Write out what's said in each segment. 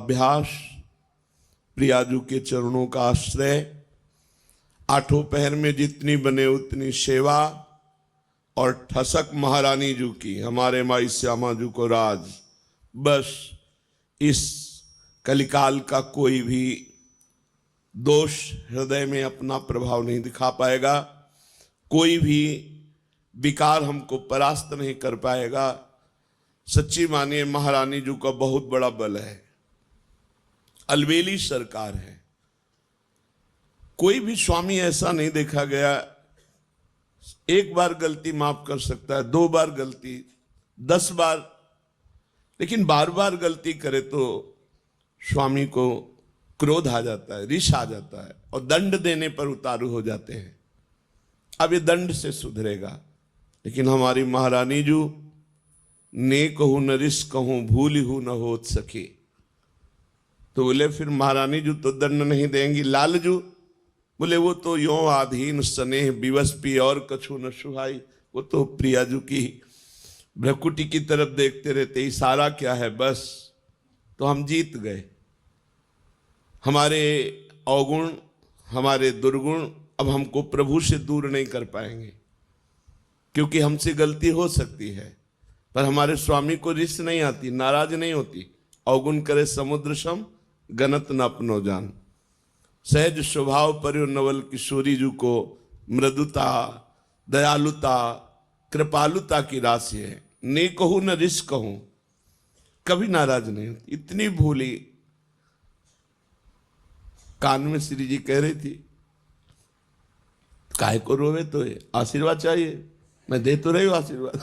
अभ्यास, प्रियाजू के चरणों का आश्रय, आठों पहर में जितनी बने उतनी सेवा, और ठसक महारानी जू की, हमारे माई श्यामा जू को राज। बस इस कलिकाल का कोई भी दोष हृदय में अपना प्रभाव नहीं दिखा पाएगा, कोई भी विकार हमको परास्त नहीं कर पाएगा। सच्ची मानिए महारानी जू का बहुत बड़ा बल है, अलबेली सरकार है। कोई भी स्वामी ऐसा नहीं देखा गया, एक बार गलती माफ कर सकता है, 2 बार गलती, 10 बार, लेकिन बार बार गलती करे तो स्वामी को क्रोध आ जाता है, रिश आ जाता है, और दंड देने पर उतारू हो जाते हैं। अब ये दंड से सुधरेगा, लेकिन हमारी महारानी जू ने कहूं न रिस कहूं भूली हूं न होत सके, तो बोले फिर महारानी जू तो दंड नहीं देंगी। लालजू बोले वो तो यो आधीन स्नेह विवश पी और कछु न सुहाई, वो तो प्रियाजू की भ्रकुटी की तरफ देखते रहते, इशारा क्या है बस, तो हम जीत गए। हमारे अवगुण, हमारे दुर्गुण अब हमको प्रभु से दूर नहीं कर पाएंगे, क्योंकि हमसे गलती हो सकती है, पर हमारे स्वामी को रिस नहीं आती, नाराज नहीं होती। अवगुण करे समुद्र सम गनत न अपनो जान, सहज स्वभाव पर्यो नवल किशोरी जू को मृदुता, दयालुता, कृपालुता की राशि है। ने कहूं न रिस कहूं, कभी नाराज नहीं होती, इतनी भूली। कान में श्री जी कह रही थी, काहे को रोवे, तो आशीर्वाद चाहिए, मैं दे तो रही हूं आशीर्वाद।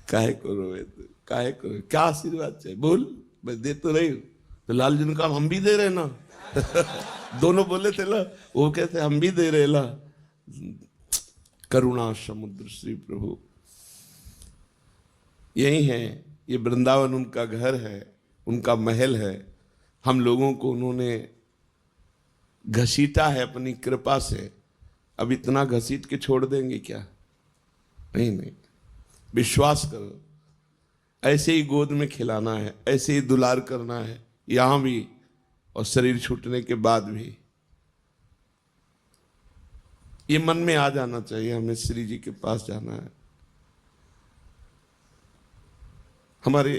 काहे को रोवे, तो काहे को, क्या आशीर्वाद चाहिए बोल, मैं दे तो रही हूं। तो लालजी ने कहा हम भी दे रहे ना। दोनों बोले थे ना, वो कहते हम भी दे रहे ला। करुणा समुद्र श्री प्रभु यही है, ये वृंदावन उनका घर है, उनका महल है। हम लोगों को उन्होंने घसीटा है अपनी कृपा से, अब इतना घसीट के छोड़ देंगे क्या? नहीं नहीं, विश्वास करो, ऐसे ही गोद में खिलाना है, ऐसे ही दुलार करना है, यहां भी और शरीर छूटने के बाद भी। ये मन में आ जाना चाहिए, हमें श्री जी के पास जाना है। हमारे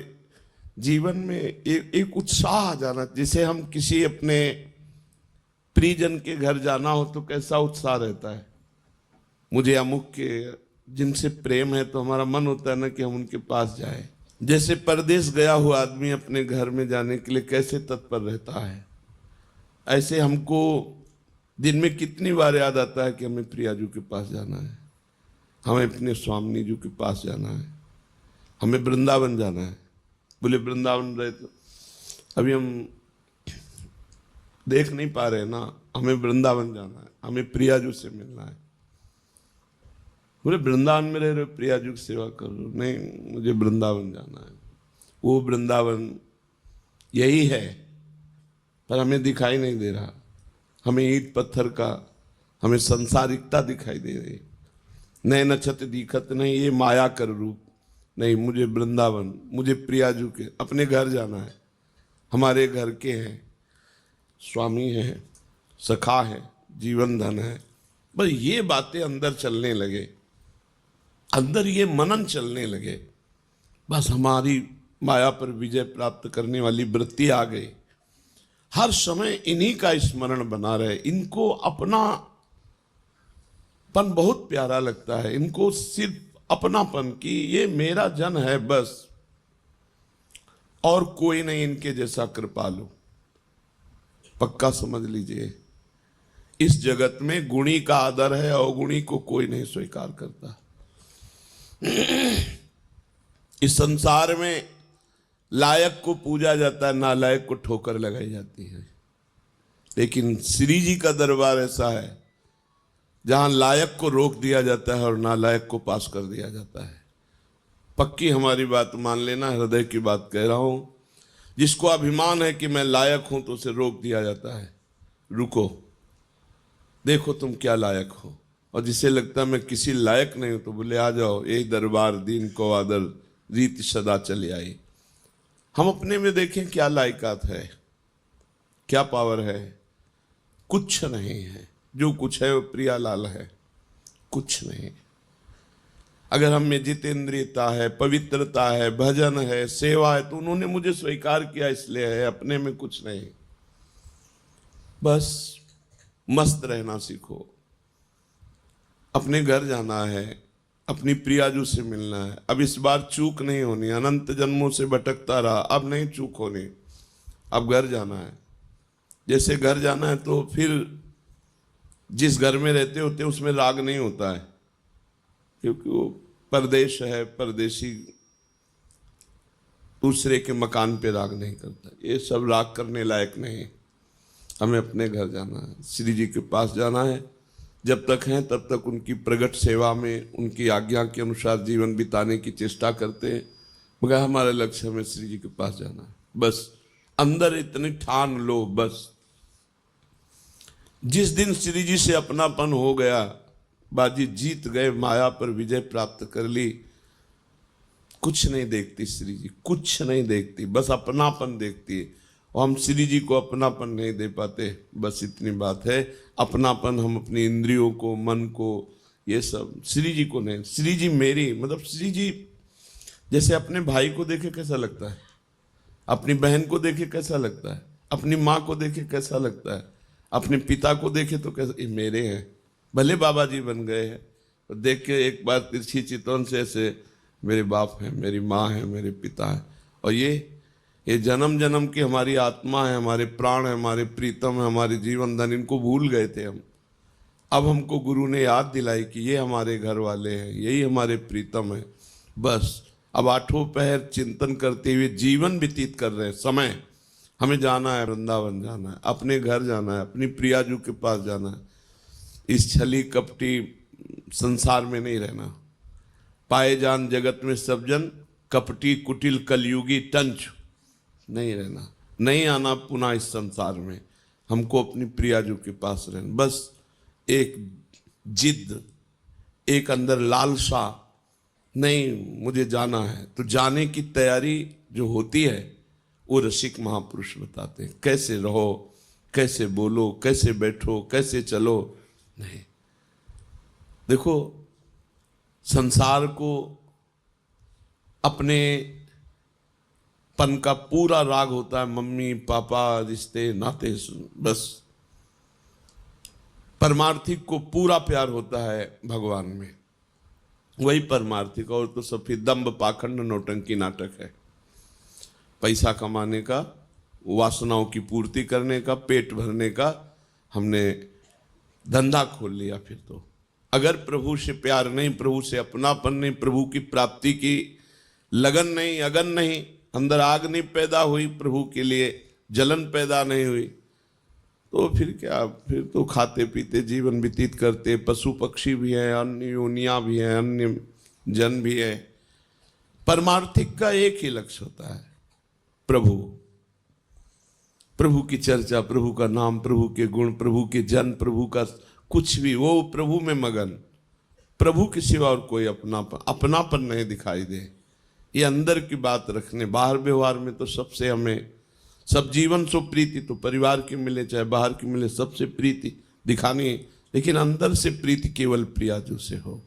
जीवन में एक उत्साह आ जाना, जिसे हम किसी अपने प्रियजन के घर जाना हो तो कैसा उत्साह रहता है। मुझे अमुक के जिनसे प्रेम है तो हमारा मन होता है ना कि हम उनके पास जाए। जैसे परदेश गया हुआ आदमी अपने घर में जाने के लिए कैसे तत्पर रहता है, ऐसे हमको दिन में कितनी बार याद आता है कि हमें प्रियाजू के पास जाना है, हमें अपने स्वामी जी के पास जाना है, हमें वृंदावन जाना है। बोले वृंदावन रहे तो अभी हम देख नहीं पा रहे ना, हमें वृंदावन जाना है, हमें प्रियाजू से मिलना है। बोले वृंदावन में रह रहे प्रियाजू की सेवा कर लो, नहीं मुझे वृंदावन जाना है। वो वृंदावन यही है, पर हमें दिखाई नहीं दे रहा। हमें ईंट पत्थर का, हमें संसारिकता दिखाई दे रही। नए नक्षत्र दिखत नहीं, ये माया कर रूप नहीं। मुझे वृंदावन, मुझे प्रियाजू के अपने घर जाना है। हमारे घर के हैं, स्वामी हैं, सखा है, जीवन धन है। बस ये बातें अंदर चलने लगे, अंदर ये मनन चलने लगे, बस हमारी माया पर विजय प्राप्त करने वाली वृत्ति आ गई। हर समय इन्हीं का स्मरण बना रहे। इनको अपनापन बहुत प्यारा लगता है, इनको सिर्फ अपनापन की ये मेरा जन है बस, और कोई नहीं इनके जैसा कृपालु। पक्का समझ लीजिए, इस जगत में गुणी का आदर है, अवगुणी को कोई नहीं स्वीकार करता। इस संसार में लायक को पूजा जाता है, नालायक को ठोकर लगाई जाती है। लेकिन श्री जी का दरबार ऐसा है जहां लायक को रोक दिया जाता है और नालायक को पास कर दिया जाता है। पक्की हमारी बात मान लेना, हृदय की बात कह रहा हूं। जिसको अभिमान है कि मैं लायक हूं तो उसे रोक दिया जाता है, रुको देखो तुम क्या लायक हो। और जिसे लगता है मैं किसी लायक नहीं हूं तो बोले आ जाओ, यही दरबार दीन को आदर रीति सदा चली आई। हम अपने में देखें क्या लायकात है, क्या पावर है, कुछ नहीं है। जो कुछ है वो प्रियालाल है, कुछ नहीं। अगर हम में जितेंद्रियता है, पवित्रता है, भजन है, सेवा है, तो उन्होंने मुझे स्वीकार किया इसलिए है, अपने में कुछ नहीं। बस मस्त रहना सीखो। अपने घर जाना है, अपनी प्रियाजू से मिलना है। अब इस बार चूक नहीं होनी, अनंत जन्मों से भटकता रहा, अब नहीं चूक होनी, अब घर जाना है। जैसे घर जाना है तो फिर जिस घर में रहते होते उसमें राग नहीं होता है, क्योंकि वो परदेश है, परदेशी दूसरे के मकान पे राग नहीं करता। ये सब राग करने लायक नहीं। हमें अपने घर जाना है, श्री जी के पास जाना है। जब तक हैं तब तक उनकी प्रगट सेवा में, उनकी आज्ञा के अनुसार जीवन बिताने की चेष्टा करते हैं, मगर हमारा लक्ष्य हमें श्री जी के पास जाना है। बस अंदर इतनी ठान लो, बस जिस दिन श्री जी से अपनापन हो गया, बाजी जीत गए, माया पर विजय प्राप्त कर ली। कुछ नहीं देखती श्री जी, कुछ नहीं देखती, बस अपनापन देखती है। और हम श्री जी को अपनापन नहीं दे पाते, बस इतनी बात है। अपनापन हम अपनी इंद्रियों को, मन को, ये सब, श्री जी को नहीं। श्री जी मेरी, मतलब श्री जी जैसे अपने भाई को देखे कैसा लगता है, अपनी बहन को देखे कैसा लगता है, अपनी माँ को देखे कैसा लगता है, अपने पिता को देखे तो कैसा, ये मेरे हैं, भले बाबा जी बन गए हैं, तो देख के एक बार तिरछी चितवन से ऐसे मेरे बाप हैं, मेरी माँ है, मेरे पिता है। और ये जन्म जन्म की हमारी आत्मा है, हमारे प्राण है, हमारे प्रीतम है, हमारे जीवन धन, इनको भूल गए थे हम। अब हमको गुरु ने याद दिलाई कि ये हमारे घर वाले हैं, यही हमारे प्रीतम है। बस अब आठों पहर चिंतन करते हुए जीवन व्यतीत कर रहे हैं। समय हमें जाना है, वृंदावन जाना है, अपने घर जाना है, अपनी प्रियाजू के पास जाना है। इस छली कपटी संसार में नहीं रहना। पाए जान जगत में सब जन, कपटी कुटिल कलयुगी टंच नहीं रहना, नहीं आना पुनः इस संसार में। हमको अपनी प्रियाजू के पास रहना। बस एक जिद, एक अंदर लालसा, नहीं मुझे जाना है, तो जाने की तैयारी जो होती है वो रसिक महापुरुष बताते हैं। कैसे रहो, कैसे बोलो, कैसे बैठो, कैसे चलो। नहीं, देखो संसार को अपने पन का पूरा राग होता है, मम्मी पापा, रिश्ते नाते, बस। परमार्थिक को पूरा प्यार होता है भगवान में, वही परमार्थिक। और तो सब फिर दंभ पाखंड नौटंकी नाटक है। पैसा कमाने का, वासनाओं की पूर्ति करने का, पेट भरने का हमने धंधा खोल लिया। फिर तो अगर प्रभु से प्यार नहीं, प्रभु से अपनापन नहीं, प्रभु की प्राप्ति की लगन नहीं, अगन नहीं, अंदर आग नहीं पैदा हुई, प्रभु के लिए जलन पैदा नहीं हुई, तो फिर क्या, फिर तो खाते पीते जीवन व्यतीत करते। पशु पक्षी भी है, अन्य योनियां भी है, अन्य जन भी है। परमार्थिक का एक ही लक्ष्य होता है, प्रभु। प्रभु की चर्चा, प्रभु का नाम, प्रभु के गुण, प्रभु के जन, प्रभु का कुछ भी, वो प्रभु में मगन। प्रभु के सिवा और कोई अपनापन नहीं दिखाई दे। ये अंदर की बात रखने, बाहर व्यवहार में तो सबसे हमें, सब जीवन सो प्रीति, तो परिवार की मिले चाहे बाहर की मिले, सबसे प्रीति दिखानी है, लेकिन अंदर से प्रीति केवल प्रियाजू से हो।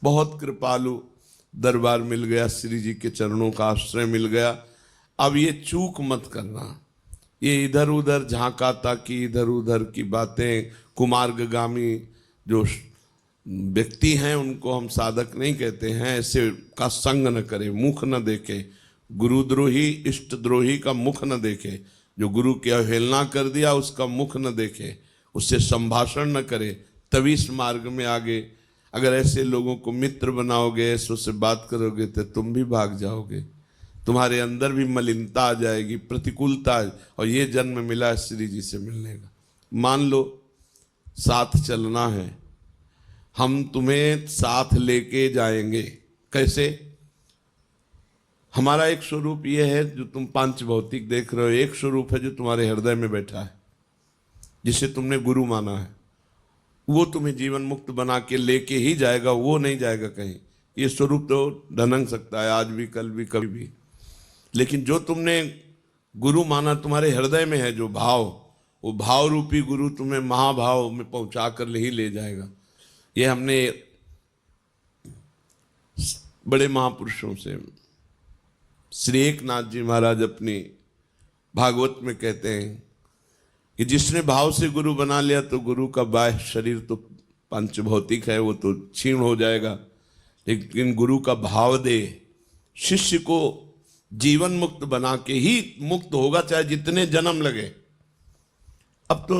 बहुत कृपालु दरबार मिल गया, श्री जी के चरणों का आश्रय मिल गया। अब ये चूक मत करना, ये इधर उधर झांका ताकि, इधर उधर की बातें, कुमार्गगामी जो व्यक्ति हैं उनको हम साधक नहीं कहते हैं, ऐसे का संग न करे, मुख न देखे। गुरुद्रोही इष्ट द्रोही का मुख न देखे, जो गुरु की अवहेलना कर दिया उसका मुख न देखे, उससे संभाषण न करे, तभी इस मार्ग में आगे। अगर ऐसे लोगों को मित्र बनाओगे, ऐसे उससे बात करोगे, तो तुम भी भाग जाओगे, तुम्हारे अंदर भी मलिनता आ जाएगी, प्रतिकूलता। और ये जन्म मिला श्री जी से मिलने का। मान लो साथ चलना है, हम तुम्हें साथ लेके जाएंगे। कैसे? हमारा एक स्वरूप ये है जो तुम पांच भौतिक देख रहे हो, एक स्वरूप है जो तुम्हारे हृदय में बैठा है, जिसे तुमने गुरु माना है। वो तुम्हें जीवन मुक्त बना के लेके ही जाएगा, वो नहीं जाएगा कहीं, ये स्वरूप तो ढनक सकता है आज भी, कल भी, कभी भी, लेकिन जो तुमने गुरु माना तुम्हारे हृदय में है जो भाव, वो भाव रूपी गुरु तुम्हें महाभाव में पहुंचा कर ही ले जाएगा। ये हमने बड़े महापुरुषों से, श्री एकनाथ जी महाराज अपनी भागवत में कहते हैं कि जिसने भाव से गुरु बना लिया तो गुरु का बाह्य शरीर तो पंचभौतिक है, वो तो क्षीण हो जाएगा, लेकिन गुरु का भाव दे शिष्य को जीवन मुक्त बना के ही मुक्त होगा, चाहे जितने जन्म लगे। अब तो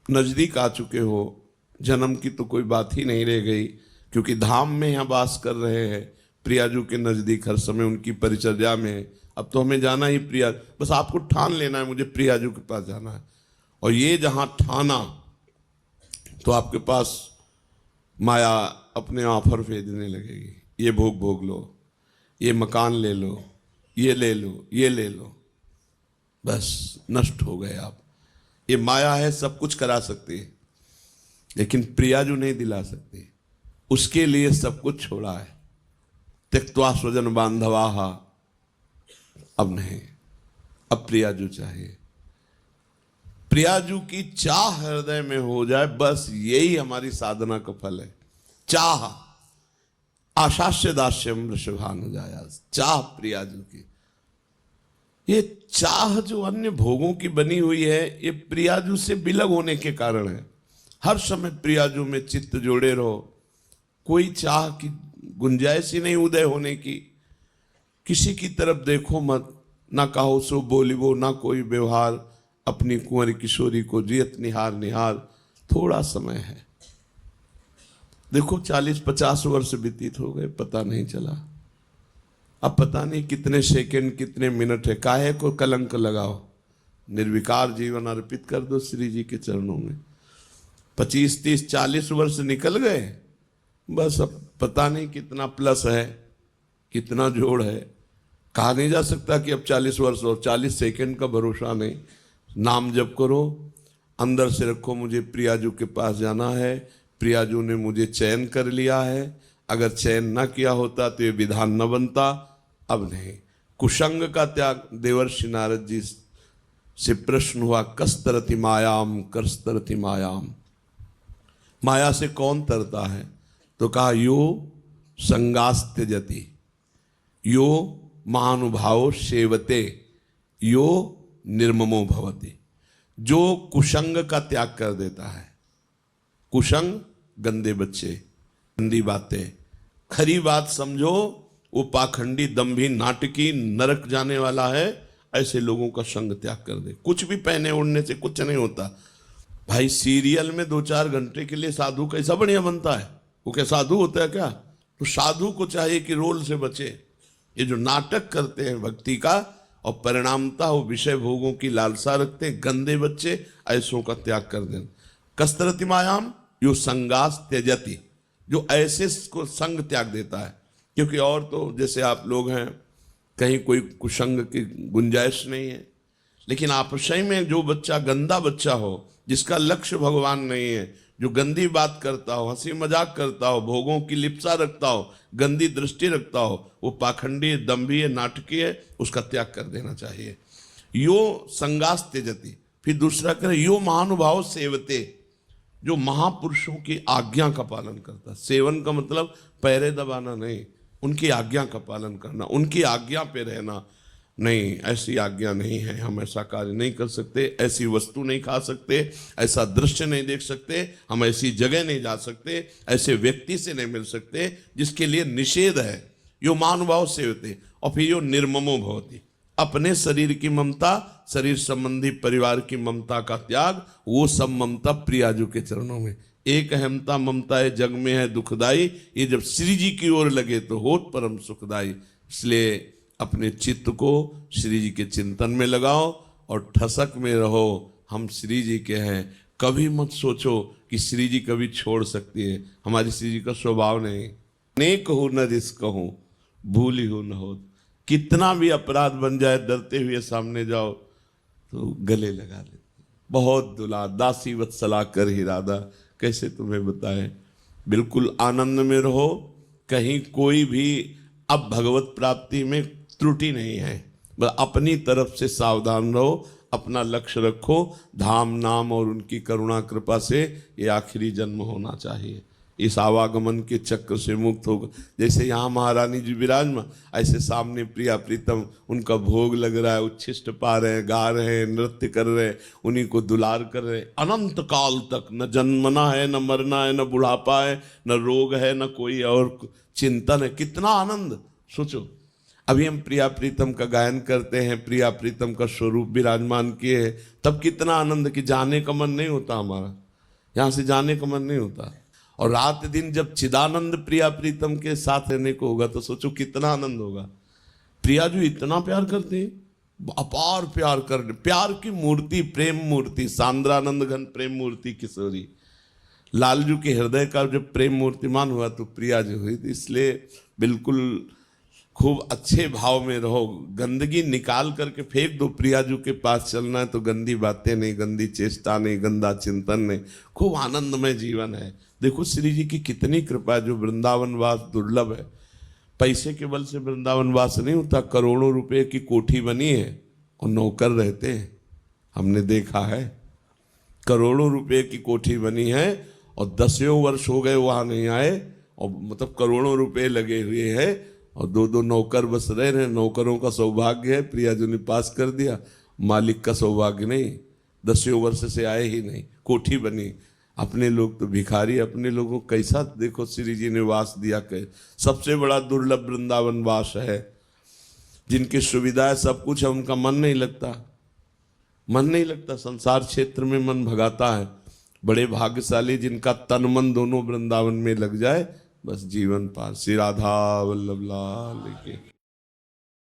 नजदीक आ चुके हो, जन्म की तो कोई बात ही नहीं रह गई, क्योंकि धाम में यहाँ वास कर रहे हैं, प्रियाजू के नजदीक हर समय उनकी परिचर्या में। अब तो हमें जाना ही प्रिया, बस आपको ठान लेना है मुझे प्रियाजू के पास जाना है, और ये जहां ठाना तो आपके पास माया अपने ऑफर भेजने लगेगी, ये भोग भोग लो, ये मकान ले लो, ये ले लो, ये ले लो, बस नष्ट हो गए आप। ये माया है, सब कुछ करा सकती है, लेकिन प्रियाजू नहीं दिला सकती, उसके लिए सब कुछ छोड़ा है। त्यक्त्वा स्वजन बांधवाः, अब नहीं, अब प्रियाजू चाहिए। प्रियाजू की चाह हृदय में हो जाए, बस यही हमारी साधना का फल है। चाह आशास्य दास्यम वृषभानुजाया, चाह प्रियाजू की। ये चाह जो अन्य भोगों की बनी हुई है, ये प्रियाजू से बिलग होने के कारण है। हर समय प्रियाजू में चित्त जोड़े रहो, कोई चाह की गुंजाइश ही नहीं उदय होने की। किसी की तरफ देखो मत, ना कहो सो बोलिबो, ना कोई व्यवहार, अपनी कुंवरी किशोरी को जियत निहार निहार। थोड़ा समय है, देखो 40-50 वर्ष व्यतीत हो गए, पता नहीं चला। अब पता नहीं कितने सेकंड, कितने मिनट है, काहे को कलंक लगाओ। निर्विकार जीवन अर्पित कर दो श्री जी के चरणों में। 25, 30, 40 वर्ष निकल गए, बस अब पता नहीं कितना प्लस है, कितना जोड़ है। कहा नहीं जा सकता कि अब 40 वर्ष और 40 सेकंड का भरोसा नहीं। नाम जप करो, अंदर से रखो मुझे प्रियाजू के पास जाना है, प्रियाजू ने मुझे चयन कर लिया है, अगर चयन न किया होता तो ये विधान न बनता। अब नहीं, कुसंग का त्याग। देवर्षि नारद जी से प्रश्न हुआ, कस्तरति मायाम करस्तरति मायाम, माया से कौन तरता है? तो कहा यो संगास्त्यजति, यो महानुभाव सेवते, यो निर्ममो भवति। जो कुसंग का त्याग कर देता है, कुसंग गंदे बच्चे, गंदी बातें, खरी बात समझो, वो पाखंडी दंभी नाटकी नरक जाने वाला है, ऐसे लोगों का संग त्याग कर दे। कुछ भी पहने ओढ़ने से कुछ नहीं होता भाई। सीरियल में 2-4 घंटे के लिए साधु कैसा बढ़िया बनता है, वो क्या साधु होता है क्या? तो साधु को चाहिए कि रोल से बचे। ये जो नाटक करते हैं भक्ति का, और परिणामता वो विषय भोगों की लालसा रखते हैं, गंदे बच्चे, ऐसों का त्याग कर देना। कस्तरति मायाम यो संगास त्यजति, जो ऐसे को संग त्याग देता है। क्योंकि और तो जैसे आप लोग हैं, कहीं कोई कुसंग की गुंजाइश नहीं है, लेकिन आपसय में जो बच्चा गंदा बच्चा हो, जिसका लक्ष्य भगवान नहीं है, जो गंदी बात करता हो, हंसी मजाक करता हो, भोगों की लिप्सा रखता हो, गंदी दृष्टि रखता हो, वो पाखंडी दंभी नाटकीय है, उसका त्याग कर देना चाहिए। यो संगास त्यजति। फिर दूसरा करें, यो महानुभाव सेवते, जो महापुरुषों की आज्ञा का पालन करता। सेवन का मतलब पैरे दबाना नहीं, उनकी आज्ञा का पालन करना, उनकी आज्ञा पे रहना। नहीं, ऐसी आज्ञा नहीं है, हम ऐसा कार्य नहीं कर सकते, ऐसी वस्तु नहीं खा सकते, ऐसा दृश्य नहीं देख सकते, हम ऐसी जगह नहीं जा सकते, ऐसे व्यक्ति से नहीं मिल सकते जिसके लिए निषेध है। यो महानुभाव सेवते। और फिर यो निर्ममो भवति, अपने शरीर की ममता, शरीर संबंधी परिवार की ममता का त्याग, वो सब ममता प्रियाजू के चरणों में। एक अहमता ममता है जग में है दुखदाई, ये जब श्री जी की ओर लगे तो होत परम सुखदाई। इसलिए अपने चित्त को श्री जी के चिंतन में लगाओ और ठसक में रहो, हम श्री जी के हैं। कभी मत सोचो कि श्री जी कभी छोड़ सकती है, हमारी श्री जी का स्वभाव नहीं। नेक हो न रिस्क हो, भूली हो न हो, कितना भी अपराध बन जाए, डरते हुए सामने जाओ तो गले लगा लेते। बहुत दुला दासी वत्सला कर ही राधा, कैसे तुम्हें बताएं। बिल्कुल आनंद में रहो, कहीं कोई भी अब भगवत प्राप्ति में त्रुटि नहीं है। बस अपनी तरफ से सावधान रहो, अपना लक्ष्य रखो, धाम नाम और उनकी करुणा कृपा से ये आखिरी जन्म होना चाहिए। इस आवागमन के चक्र से मुक्त होगा। जैसे यहाँ महारानी जी विराजमान, ऐसे सामने प्रिया प्रीतम उनका भोग लग रहा है, उच्छिष्ट पा रहे हैं, गा रहे हैं, नृत्य कर रहे हैं, उन्हीं को दुलार कर रहे हैं अनंत काल तक। न जन्मना है, न मरना है, न बुढ़ापा है, न रोग है, न कोई और चिंतन है। कितना आनंद सोचो। अभी हम प्रिया प्रीतम का गायन करते हैं, प्रिया प्रीतम का स्वरूप विराजमान किए हैं, तब कितना आनंद कि जाने का मन नहीं होता, हमारा यहाँ से जाने का मन नहीं होता। और रात दिन जब चिदानंद प्रिया प्रीतम के साथ रहने को होगा तो सोचो कितना आनंद होगा। प्रिया जो इतना प्यार करते हैं, अपार प्यार करने, प्यार की मूर्ति, प्रेम मूर्ति, सांद्रानंद घन प्रेम मूर्ति किशोरी। लालजू के हृदय का जब प्रेम मूर्तिमान हुआ तो प्रिया जो हुई थी। इसलिए बिल्कुल खूब अच्छे भाव में रहो, गंदगी निकाल करके फेंक दो। प्रियाजू के पास चलना है तो गंदी बातें नहीं, गंदी चेष्टा नहीं, गंदा चिंतन नहीं, खूब आनंदमय जीवन है। देखो श्री जी की कितनी कृपा है, जो वृंदावन वास दुर्लभ है। पैसे के बल से वृंदावन वास नहीं होता। करोड़ों रुपए की कोठी बनी है और नौकर रहते हैं, हमने देखा है। करोड़ों रुपए की कोठी बनी है और 10 वर्ष हो गए वहाँ नहीं आए, और मतलब करोड़ों रुपए लगे हुए हैं और 2-2 नौकर बस रह रहे हैं। नौकरों का सौभाग्य है, प्रिया जी ने पास कर दिया, मालिक का सौभाग्य नहीं। 10 वर्ष से आए ही नहीं, कोठी बनी। अपने लोग तो भिखारी, अपने लोगों को कैसा देखो श्री जी ने वास दिया। सबसे बड़ा दुर्लभ वृंदावन वास है। जिनकी सुविधा है, सब कुछ है, उनका मन नहीं लगता, मन नहीं लगता। संसार क्षेत्र में मन भगाता है। बड़े भाग्यशाली जिनका तन मन दोनों वृंदावन में लग जाए, बस जीवन पार। श्री राधा वल्लभ लाल की।